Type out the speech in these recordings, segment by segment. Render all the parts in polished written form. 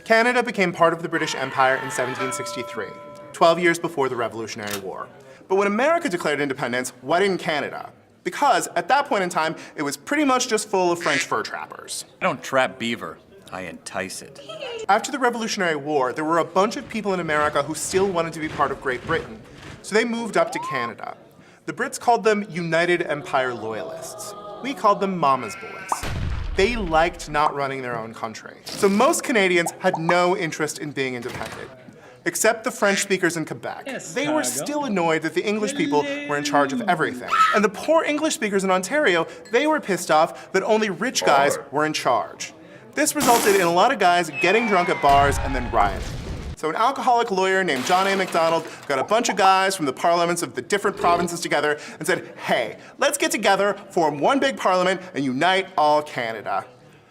Canada became part of the British Empire in 1763, 12 years before the Revolutionary War. But when America declared independence, why didn't Canada? Because at that point in time, it was pretty much just full of French fur trappers. I don't trap beaver, I entice it. After the Revolutionary War, there were a bunch of people in America who still wanted to be part of Great Britain, so they moved up to Canada. The Brits called them United Empire Loyalists. We called them Mama's Boys. They liked not running their own country. So most Canadians had no interest in being independent, except the French speakers in Quebec. They were still annoyed that the English people were in charge of everything. And the poor English speakers in Ontario, they were pissed off that only rich guys were in charge. This resulted in a lot of guys getting drunk at bars and then rioting. So an alcoholic lawyer named John A. Macdonald got a bunch of guys from the parliaments of the different provinces together and said, hey, let's get together, form one big parliament, and unite all Canada.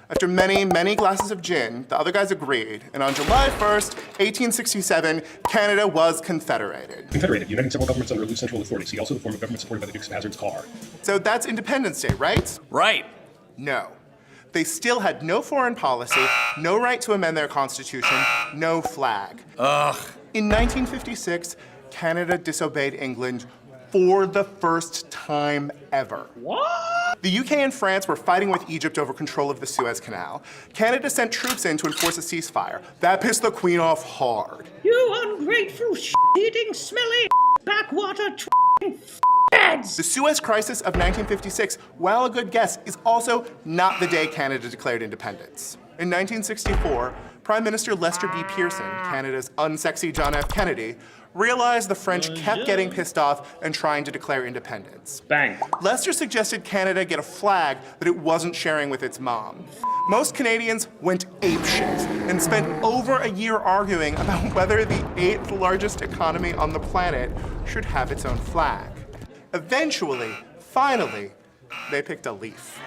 After many, many glasses of gin, the other guys agreed, and on July 1st, 1867, Canada was confederated. Confederated, uniting several governments under a loose central authority. See also the form of government supported by the Dukes of Hazzard's car. So that's Independence Day, right? Right. No. They still had no foreign policy, no right to amend their constitution, no flag. Ugh. In 1956, Canada disobeyed England for the first time ever. What? The UK and France were fighting with Egypt over control of the Suez Canal. Canada sent troops in to enforce a ceasefire. That pissed the Queen off hard. You ungrateful, shit-eating, smelly, backwater, heads! The Suez Crisis of 1956, while a good guess, is also not the day Canada declared independence. In 1964, Prime Minister Lester B. Pearson, Canada's unsexy John F. Kennedy, realized the French kept getting pissed off and trying to declare independence. Bang. Lester suggested Canada get a flag that it wasn't sharing with its mom. Most Canadians went apeshit and spent over a year arguing about whether the 8th largest economy on the planet should have its own flag. Eventually, finally, they picked a leaf.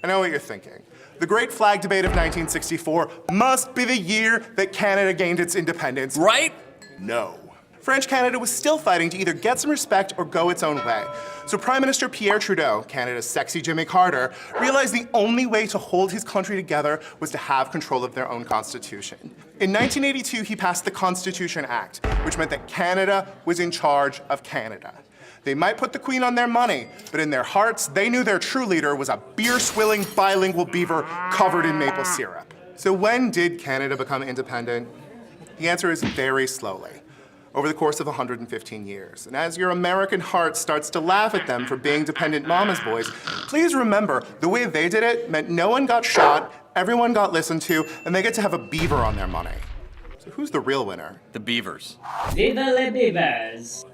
I know what you're thinking. The Great Flag Debate of 1964 must be the year that Canada gained its independence. Right? No. French Canada was still fighting to either get some respect or go its own way. So Prime Minister Pierre Trudeau, Canada's sexy Jimmy Carter, realized the only way to hold his country together was to have control of their own constitution. In 1982, he passed the Constitution Act, which meant that Canada was in charge of Canada. They might put the Queen on their money, but in their hearts, they knew their true leader was a beer-swilling bilingual beaver covered in maple syrup. So when did Canada become independent? The answer is very slowly, over the course of 115 years. And as your American heart starts to laugh at them for being dependent mama's boys, please remember the way they did it meant no one got shot, everyone got listened to, and they get to have a beaver on their money. So who's the real winner? The beavers. Viva les beavers!